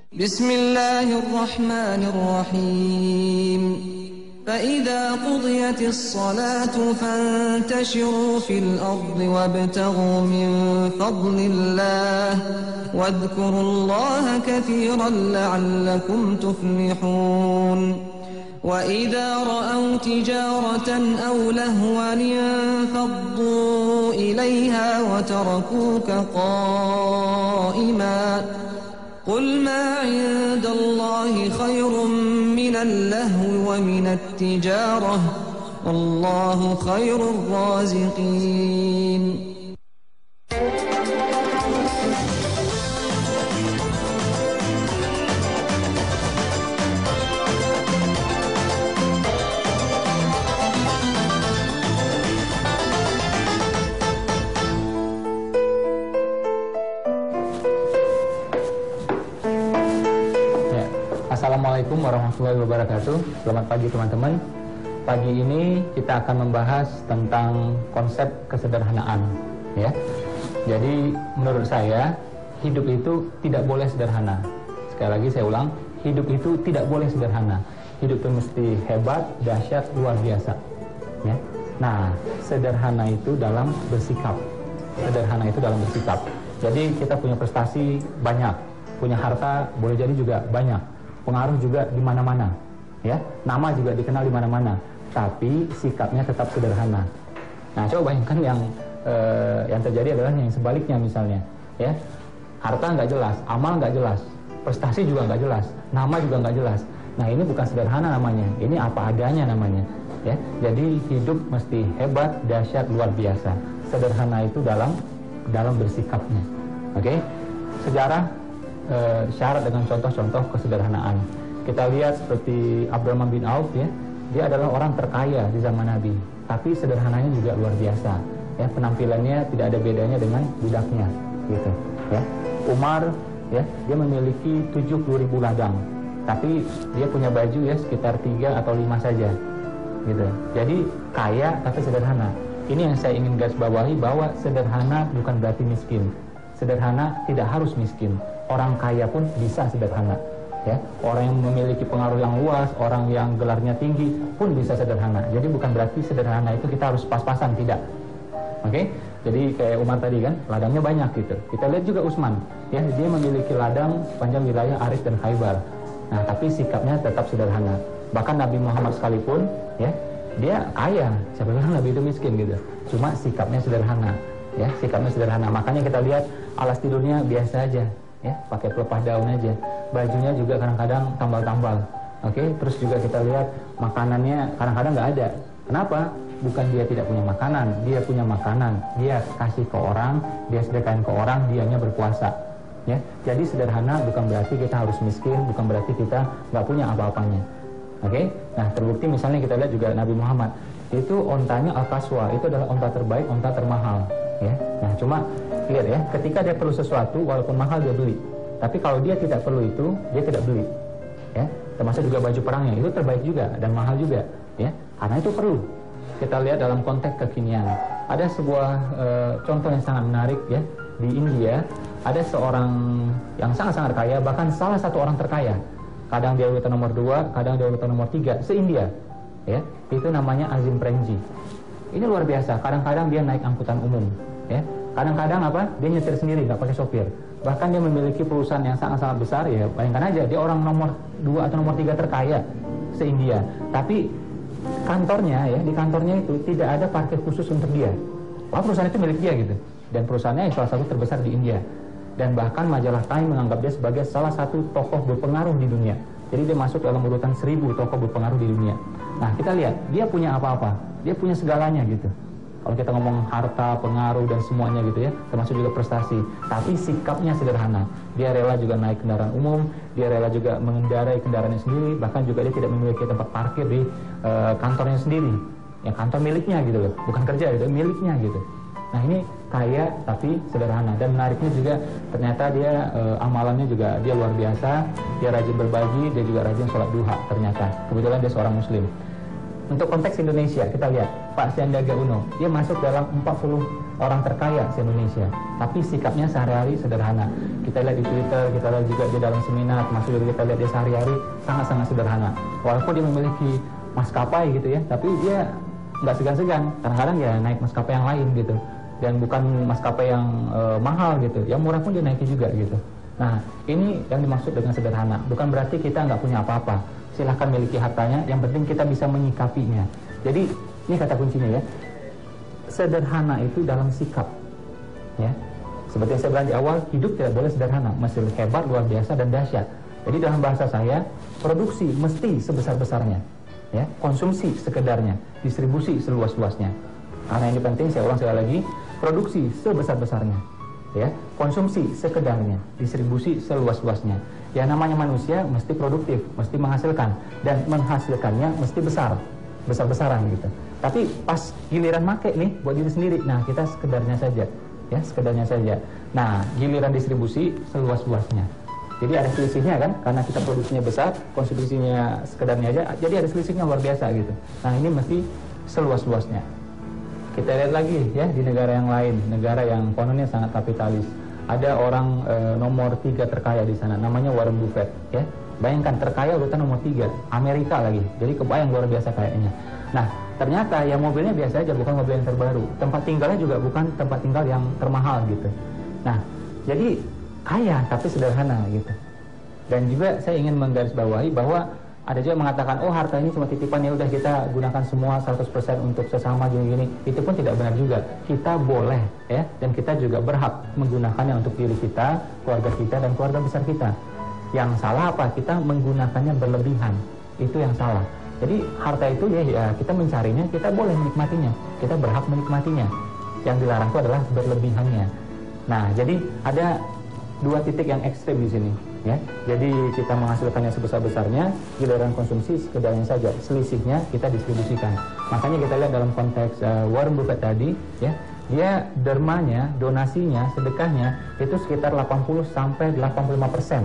Bismillahirrahmanirrahim. فإذا قضيت الصلاة فانتشروا في الأرض وابتغوا من فضل الله واذكروا الله كثيرا لعلكم تفلحون وإذا رأوا تجارة أو لهوا انفضوا إليها وتركوك قائما قل ما عند الله خير من اللهو ومن التجارة والله خير الرازقين. Assalamualaikum warahmatullahi wabarakatuh. Selamat pagi teman-teman. Pagi ini kita akan membahas tentang konsep kesederhanaan, ya. Jadi menurut saya hidup itu tidak boleh sederhana. Sekali lagi saya ulang, hidup itu tidak boleh sederhana. Hidup itu mesti hebat, dahsyat, luar biasa, ya. Nah, sederhana itu dalam bersikap. Sederhana itu dalam bersikap. Jadi kita punya prestasi banyak, punya harta boleh jadi juga banyak. Pengaruh juga di mana-mana, ya. Nama juga dikenal di mana-mana, tapi sikapnya tetap sederhana. Nah, coba bayangkan yang terjadi adalah yang sebaliknya misalnya, ya. Harta nggak jelas, amal nggak jelas, prestasi juga nggak jelas, nama juga nggak jelas. Nah, ini bukan sederhana namanya, ini apa adanya namanya, ya. Jadi hidup mesti hebat, dahsyat, luar biasa. Sederhana itu dalam bersikapnya, oke? Sejarah syarat dengan contoh-contoh kesederhanaan. Kita lihat seperti Abdurrahman bin Auf, ya. Dia adalah orang terkaya di zaman Nabi, tapi sederhananya juga luar biasa, ya. Penampilannya tidak ada bedanya dengan budaknya, gitu, ya. Umar, ya, dia memiliki 70.000 ladang, tapi dia punya baju ya sekitar 3 atau 5 saja, gitu. Jadi kaya tapi sederhana. Ini yang saya ingin garis bawahi, bahwa sederhana bukan berarti miskin. Sederhana tidak harus miskin. Orang kaya pun bisa sederhana, ya. Orang yang memiliki pengaruh yang luas, orang yang gelarnya tinggi pun bisa sederhana. Jadi bukan berarti sederhana itu kita harus pas-pasan, tidak. Oke? Jadi kayak Umar tadi kan, ladangnya banyak gitu. Kita lihat juga Utsman, ya, dia memiliki ladang sepanjang wilayah Aris dan Khaybar. Nah, tapi sikapnya tetap sederhana. Bahkan Nabi Muhammad sekalipun, ya, dia kaya. Siapa bilang Nabi itu miskin gitu. Cuma sikapnya sederhana, ya, sikapnya sederhana. Makanya kita lihat alas tidurnya biasa aja, ya, pakai pelepah daun aja. Bajunya juga kadang-kadang tambal-tambal, oke. Terus juga kita lihat makanannya kadang-kadang nggak ada. Kenapa? Bukan dia tidak punya makanan, dia punya makanan. Dia kasih ke orang, dia sedekahin ke orang, dianya berpuasa, ya. Jadi sederhana bukan berarti kita harus miskin, bukan berarti kita nggak punya apa-apanya, oke. Nah, terbukti misalnya kita lihat juga Nabi Muhammad itu ontanya Al-Qaswa, itu adalah onta terbaik, onta termahal, ya. Nah, cuma lihat ya, ketika dia perlu sesuatu walaupun mahal dia beli. Tapi kalau dia tidak perlu itu, dia tidak beli, ya. Termasuk juga baju perangnya, itu terbaik juga dan mahal juga, ya. Karena itu perlu. Kita lihat dalam konteks kekinian. Ada sebuah contoh yang sangat menarik, ya. Di India ada seorang yang sangat-sangat kaya, bahkan salah satu orang terkaya. Kadang dia urutan nomor 2, kadang dia urutan nomor 3 se-India, ya. Itu namanya Azim Premji. Ini luar biasa. Kadang-kadang dia naik angkutan umum, ya. Kadang-kadang apa? Dia nyetir sendiri, nggak pakai sopir. Bahkan dia memiliki perusahaan yang sangat-sangat besar, ya. Bayangkan aja, dia orang nomor 2 atau nomor 3 terkaya se-India. Tapi kantornya, ya, di kantornya itu tidak ada parkir khusus untuk dia. Wah, perusahaan itu milik dia gitu. Dan perusahaannya salah satu terbesar di India. Dan bahkan majalah Time menganggap dia sebagai salah satu tokoh berpengaruh di dunia. Jadi dia masuk dalam urutan 1000 tokoh berpengaruh di dunia. Nah, kita lihat, dia punya apa-apa. Dia punya segalanya gitu. Kalau kita ngomong harta, pengaruh, dan semuanya gitu ya, termasuk juga prestasi. Tapi sikapnya sederhana. Dia rela juga naik kendaraan umum, dia rela juga mengendarai kendaraannya sendiri, bahkan juga dia tidak memiliki tempat parkir di kantornya sendiri. Yang kantor miliknya gitu loh, bukan kerja gitu, miliknya gitu. Nah, ini kaya tapi sederhana. Dan menariknya juga ternyata dia amalannya juga dia luar biasa. Dia rajin berbagi, dia juga rajin sholat duha ternyata. Kebetulan dia seorang muslim. Untuk konteks Indonesia, kita lihat Pak Sandiaga Uno, dia masuk dalam 40 orang terkaya se-Indonesia, tapi sikapnya sehari-hari sederhana. Kita lihat di Twitter, kita lihat juga di dalam seminar, termasuk juga kita lihat dia sehari-hari sangat-sangat sederhana. Walaupun dia memiliki maskapai gitu ya, tapi dia nggak segan-segan. Kadang-kadang ya naik maskapai yang lain gitu, dan bukan maskapai yang mahal gitu, yang murah pun dia naiki juga gitu. Nah, ini yang dimaksud dengan sederhana. Bukan berarti kita nggak punya apa-apa. Silahkan miliki hartanya, yang penting kita bisa menyikapinya. Jadi ini kata kuncinya ya, sederhana itu dalam sikap ya. Seperti yang saya bilang di awal, hidup tidak boleh sederhana, mesti hebat, luar biasa, dan dahsyat. Jadi dalam bahasa saya, produksi mesti sebesar-besarnya ya, konsumsi sekedarnya, distribusi seluas-luasnya. Karena ini penting, saya ulang sekali lagi, produksi sebesar-besarnya ya, konsumsi sekedarnya, distribusi seluas-luasnya. Ya, namanya manusia mesti produktif, mesti menghasilkan, dan menghasilkannya mesti besar-besaran gitu. Tapi pas giliran make nih buat diri sendiri, nah kita sekedarnya saja ya, sekedarnya saja. Nah, giliran distribusi seluas-luasnya. Jadi ada selisihnya kan, karena kita produksinya besar, konsumsinya sekedarnya aja, jadi ada selisihnya luar biasa gitu. Nah, ini mesti seluas-luasnya. Kita lihat lagi ya di negara yang lain, negara yang kononnya sangat kapitalis. Ada orang nomor 3 terkaya di sana, namanya Warren Buffett ya. Bayangkan, terkaya urutan nomor 3, Amerika lagi. Jadi kebayang luar biasa kayaknya. Nah, ternyata ya mobilnya biasa aja, bukan mobil yang terbaru. Tempat tinggalnya juga bukan tempat tinggal yang termahal gitu. Nah, jadi kaya tapi sederhana gitu. Dan juga saya ingin menggarisbawahi bahwa ada juga mengatakan, oh harta ini cuma titipan, ya udah kita gunakan semua 100% untuk sesama gini-gini. Itu pun tidak benar juga. Kita boleh ya, dan kita juga berhak menggunakannya untuk diri kita, keluarga kita, dan keluarga besar kita. Yang salah apa? Kita menggunakannya berlebihan. Itu yang salah. Jadi harta itu ya kita mencarinya, kita boleh menikmatinya, kita berhak menikmatinya. Yang dilarang itu adalah berlebihannya. Nah, jadi ada 2 titik yang ekstrim di sini ya. Jadi kita menghasilkannya sebesar-besarnya, giliran konsumsi sekedarnya saja, selisihnya kita distribusikan. Makanya kita lihat dalam konteks Warren Buffett tadi ya, dia dermanya, donasinya, sedekahnya itu sekitar 80-85%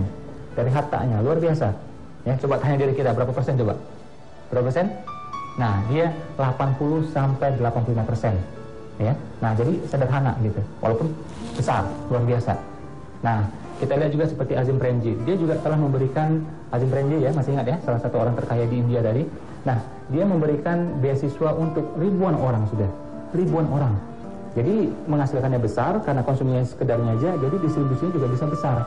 dari hartanya. Luar biasa ya. Coba tanya diri kita, berapa persen coba? Berapa persen? Nah, dia 80-85% ya. Nah, jadi sederhana gitu, walaupun besar, luar biasa. Nah, kita lihat juga seperti Azim Premji. Dia juga telah memberikan, Azim Premji ya, masih ingat ya, salah satu orang terkaya di India tadi. Nah, dia memberikan beasiswa untuk ribuan orang sudah, ribuan orang. Jadi menghasilkannya besar karena konsumsinya sekedarnya aja, jadi distribusinya juga bisa besar.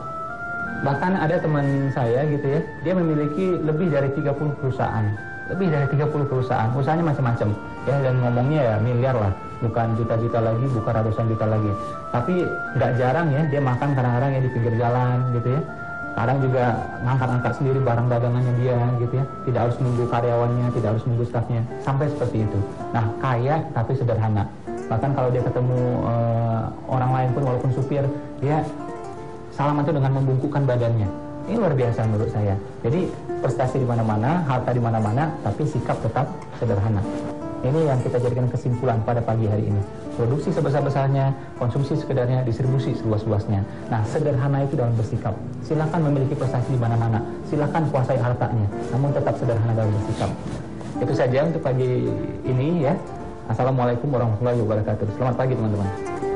Bahkan ada teman saya gitu ya, dia memiliki lebih dari 30 perusahaan. Lebih dari 30 perusahaan, usahanya macam-macam ya, dan ngomongnya ya miliar lah, bukan juta-juta lagi, bukan ratusan juta lagi. Tapi nggak jarang ya, dia makan kadang-kadang ya di pinggir jalan gitu ya. Kadang juga ngangkat-angkat sendiri barang dagangannya dia gitu ya. Tidak harus nunggu karyawannya, tidak harus nunggu stafnya, sampai seperti itu. Nah, kaya tapi sederhana. Bahkan kalau dia ketemu orang lain pun, walaupun supir, dia salam itu dengan membungkukkan badannya. Ini luar biasa menurut saya. Jadi prestasi di mana-mana, harta di mana-mana, tapi sikap tetap sederhana. Ini yang kita jadikan kesimpulan pada pagi hari ini. Produksi sebesar-besarnya, konsumsi sekedarnya, distribusi seluas-luasnya. Nah, sederhana itu dalam bersikap. Silakan memiliki prestasi di mana-mana, silakan kuasai hartanya, namun tetap sederhana dalam bersikap. Itu saja untuk pagi ini ya. Assalamualaikum warahmatullahi wabarakatuh. Selamat pagi teman-teman.